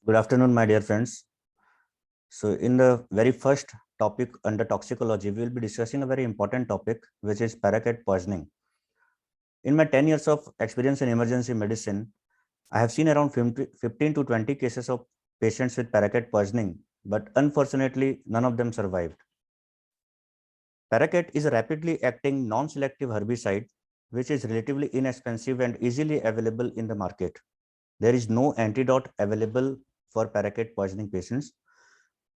Good afternoon, my dear friends. So, in the very first topic under toxicology, we will be discussing a very important topic, which is paraquat poisoning. In my 10 years of experience in emergency medicine, I have seen around 15 to 20 cases of patients with paraquat poisoning, but unfortunately, none of them survived. Paraquat is a rapidly acting non-selective herbicide, which is relatively inexpensive and easily available in the market. There is no antidote available for paraquat poisoning patients.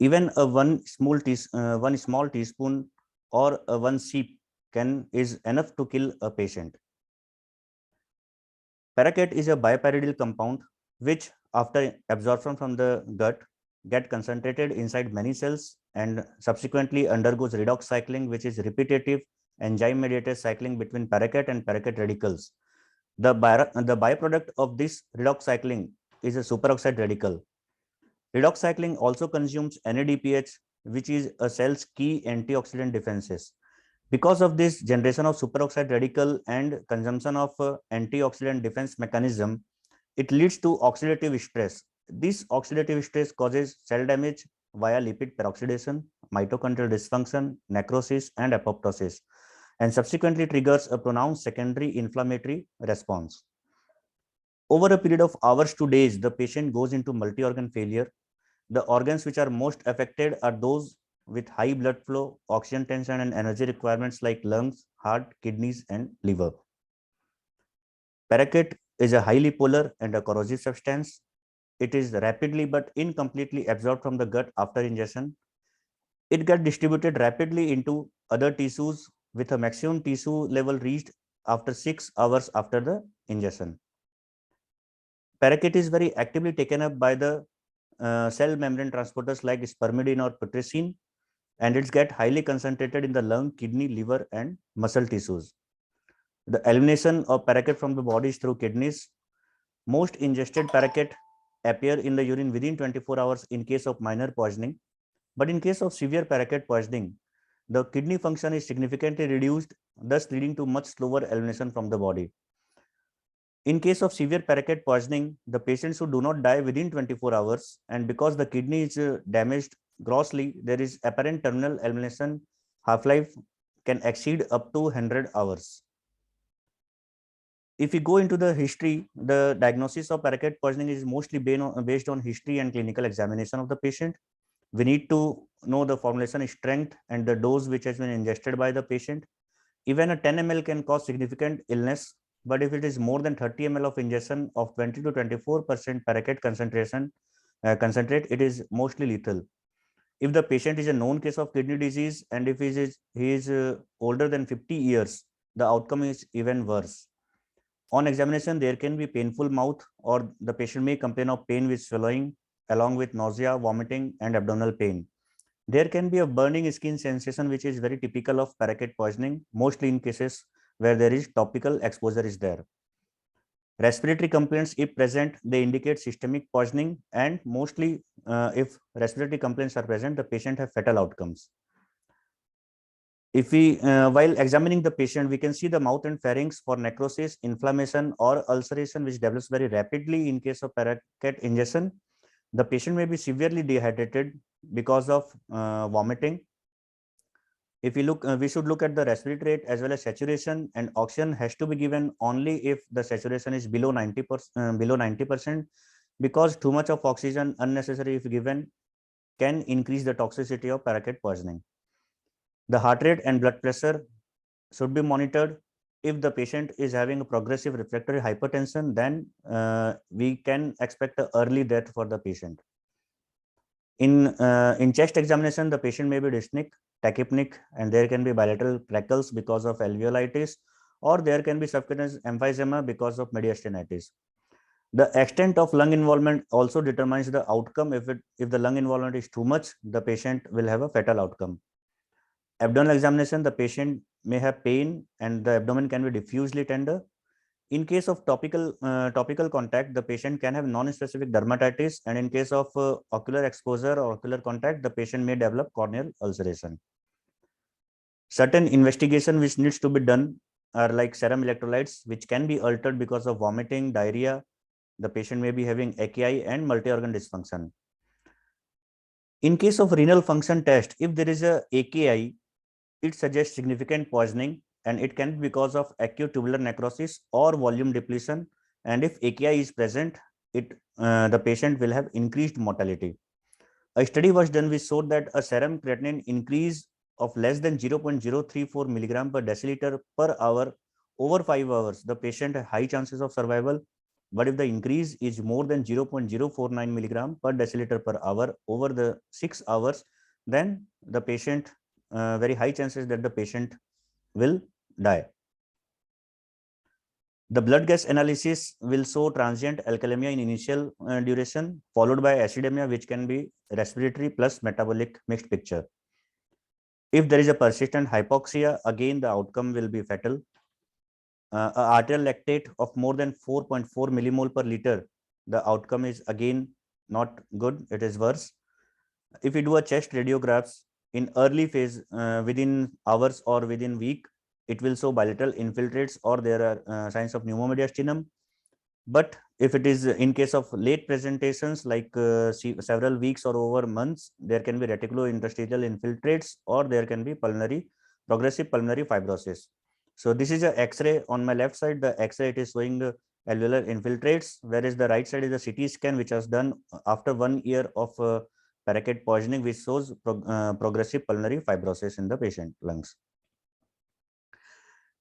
Even a one small teaspoon or a one sip is enough to kill a patient. Paraquat is a bipyridyl compound which, after absorption from the gut, get concentrated inside many cells and subsequently undergoes redox cycling, which is repetitive enzyme-mediated cycling between paraquat and paraquat radicals. The byproduct of this redox cycling is a superoxide radical. Redox cycling also consumes NADPH, which is a cell's key antioxidant defenses. Because of this generation of superoxide radical and consumption of antioxidant defense mechanism, it leads to oxidative stress. This oxidative stress causes cell damage via lipid peroxidation, mitochondrial dysfunction, necrosis, and apoptosis, and subsequently triggers a pronounced secondary inflammatory response. Over a period of hours to days, the patient goes into multi-organ failure. The organs which are most affected are those with high blood flow, oxygen tension, and energy requirements like lungs, heart, kidneys, and liver. Paraquat is a highly polar and a corrosive substance. It is rapidly but incompletely absorbed from the gut after ingestion. It gets distributed rapidly into other tissues with a maximum tissue level reached after 6 hours after the ingestion. Paraquat is very actively taken up by the cell membrane transporters like spermidine or putrescine, and it's get highly concentrated in the lung, kidney, liver, and muscle tissues. The elimination of paraquat from the body is through kidneys. Most ingested paraquat appear in the urine within 24 hours in case of minor poisoning, but in case of severe paraquat poisoning, the kidney function is significantly reduced, thus leading to much slower elimination from the body. In case of severe paraquat poisoning, the patients who do not die within 24 hours, and because the kidney is damaged grossly, there is apparent terminal elimination. Half-life can exceed up to 100 hours. If we go into the history, the diagnosis of paraquat poisoning is mostly based on history and clinical examination of the patient. We need to know the formulation strength and the dose which has been ingested by the patient. Even a 10 ml can cause significant illness, but if it is more than 30 ml of ingestion of 20 to 24% paraquat concentrate, it is mostly lethal. If the patient is a known case of kidney disease and if he is older than 50 years, the outcome is even worse. On examination, there can be painful mouth, or the patient may complain of pain with swallowing, along with nausea, vomiting, and abdominal pain. There can be a burning skin sensation, which is very typical of paraquat poisoning, mostly in cases where there is topical exposure is there. Respiratory complaints, if present, they indicate systemic poisoning, and mostly if respiratory complaints are present, the patient have fatal outcomes. If we, while examining the patient, we can see the mouth and pharynx for necrosis, inflammation, or ulceration, which develops very rapidly in case of paraquat ingestion. The patient may be severely dehydrated because of vomiting. If we look, we should look at the respiratory rate as well as saturation, and oxygen has to be given only if the saturation is below 90%, because too much of oxygen unnecessary if given can increase the toxicity of paraquat poisoning. The heart rate and blood pressure should be monitored. If the patient is having a progressive refractory hypertension, then we can expect an early death for the patient. In chest examination, the patient may be dyspneic, tachypneic, and there can be bilateral crackles because of alveolitis, or there can be subcutaneous emphysema because of mediastinitis. The extent of lung involvement also determines the outcome. If the lung involvement is too much, the patient will have a fatal outcome. Abdominal examination, the patient may have pain and the abdomen can be diffusely tender. In case of topical contact, the patient can have non-specific dermatitis, and in case of ocular exposure or ocular contact, the patient may develop corneal ulceration. Certain investigation which needs to be done are like serum electrolytes, which can be altered because of vomiting, diarrhea, The patient may be having AKI and multi-organ dysfunction. In case of renal function test, if there is a AKI, it suggests significant poisoning, and it can be because of acute tubular necrosis or volume depletion. And if AKI is present, the patient will have increased mortality. A study was done which showed that a serum creatinine increase of less than 0.034 milligram per deciliter per hour over 5 hours, the patient has high chances of survival. But if the increase is more than 0.049 milligram per deciliter per hour over the 6 hours, then the patient, very high chances that the patient will die. The blood gas analysis will show transient alkalemia in initial duration, followed by acidemia, which can be respiratory plus metabolic mixed picture. If there is a persistent hypoxia, again the outcome will be fatal. Arterial lactate of more than 4.4 millimole per liter, the outcome is again not good, it is worse. If we do a chest radiographs in early phase, within hours or within week, it will show bilateral infiltrates or there are signs of pneumomediastinum. But if it is in case of late presentations like several weeks or over months, there can be reticulointerstitial infiltrates or there can be progressive pulmonary fibrosis. So this is a X-ray. On my left side, the X-ray, it is showing the alveolar infiltrates, whereas the right side is the CT scan, which was done after 1 year of Paraquat poisoning, which shows progressive pulmonary fibrosis in the patient lungs.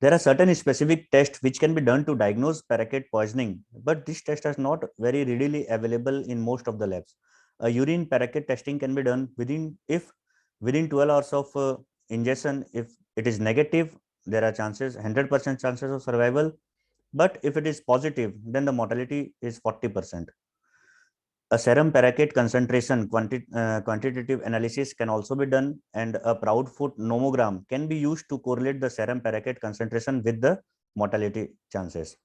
There are certain specific tests which can be done to diagnose Paraquat poisoning, but this test is not very readily available in most of the labs. A urine Paraquat testing can be done within 12 hours of ingestion. If it is negative, there are 100% chances of survival. But if it is positive, then the mortality is 40%. A serum Paraquat concentration quantitative analysis can also be done, and a Proudfoot nomogram can be used to correlate the serum Paraquat concentration with the mortality chances.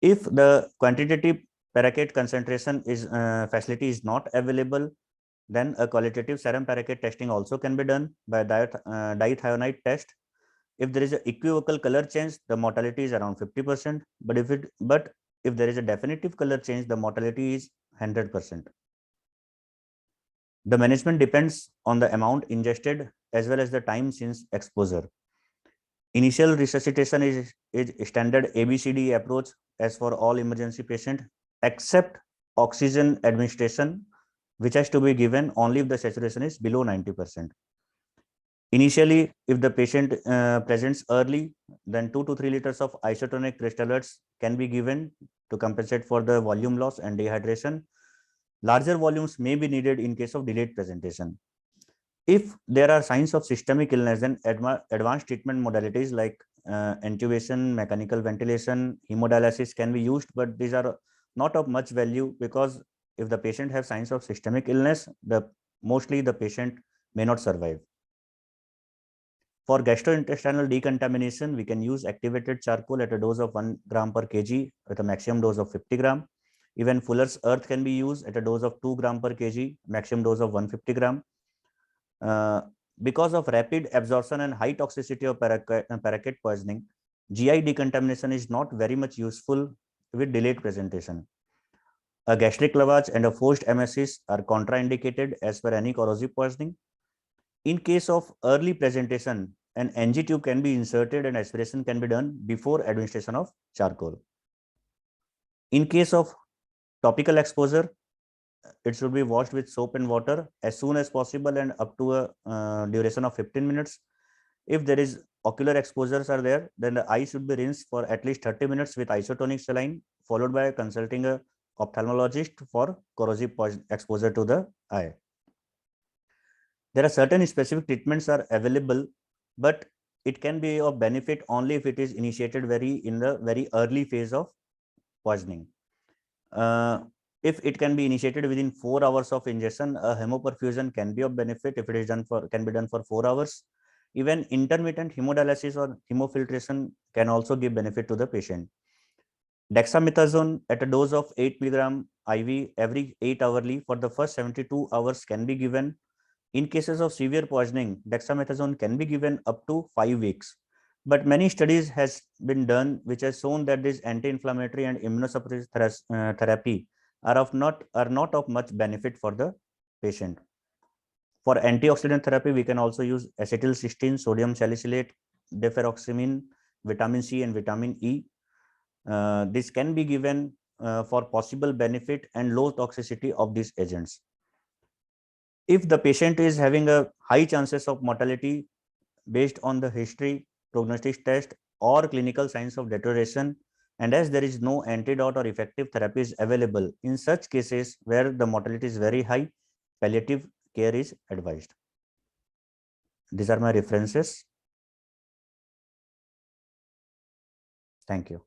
If the quantitative Paraquat concentration facility is not available, then a qualitative serum Paraquat testing also can be done by dithionite test. If there is an equivocal color change, the mortality is around 50%. But if there is a definitive color change, the mortality is 100%. The management depends on the amount ingested as well as the time since exposure. Initial resuscitation is standard ABCD approach as for all emergency patient, except oxygen administration, which has to be given only if the saturation is below 90%. Initially, if the patient presents early, then 2 to 3 liters of isotonic crystallets can be given to compensate for the volume loss and dehydration. Larger volumes may be needed in case of delayed presentation. If there are signs of systemic illness, then advanced treatment modalities like intubation, mechanical ventilation, hemodialysis can be used, but these are not of much value because if the patient has signs of systemic illness, mostly the patient may not survive. For gastrointestinal decontamination, we can use activated charcoal at a dose of 1 gram per kg with a maximum dose of 50 gram. Even Fuller's earth can be used at a dose of 2 gram per kg, maximum dose of 150 gram. Because of rapid absorption and high toxicity of Paraquat poisoning, GI decontamination is not very much useful with delayed presentation. A gastric lavage and a forced emesis are contraindicated as per any corrosive poisoning. In case of early presentation, an NG tube can be inserted and aspiration can be done before administration of charcoal. In case of topical exposure, it should be washed with soap and water as soon as possible and up to a duration of 15 minutes. If there is ocular exposures are there, then the eye should be rinsed for at least 30 minutes with isotonic saline, followed by consulting a ophthalmologist for corrosive exposure to the eye. There are certain specific treatments are available, but it can be of benefit only if it is initiated in the very early phase of poisoning. If it can be initiated within 4 hours of ingestion, a hemoperfusion can be of benefit if it is can be done for 4 hours. Even intermittent hemodialysis or hemofiltration can also give benefit to the patient. Dexamethasone at a dose of 8 milligram IV every 8 hourly for the first 72 hours can be given. In cases of severe poisoning, dexamethasone can be given up to 5 weeks. But many studies has been done which has shown that this anti-inflammatory and immunosuppressive therapy are not of much benefit for the patient. For antioxidant therapy, we can also use acetylcysteine, sodium salicylate, deferoxamine, vitamin C, and vitamin E. This can be given for possible benefit and low toxicity of these agents. If the patient is having a high chances of mortality based on the history, prognostic test, or clinical signs of deterioration, and as there is no antidote or effective therapies available, in such cases where the mortality is very high, palliative care is advised. These are my references. Thank you.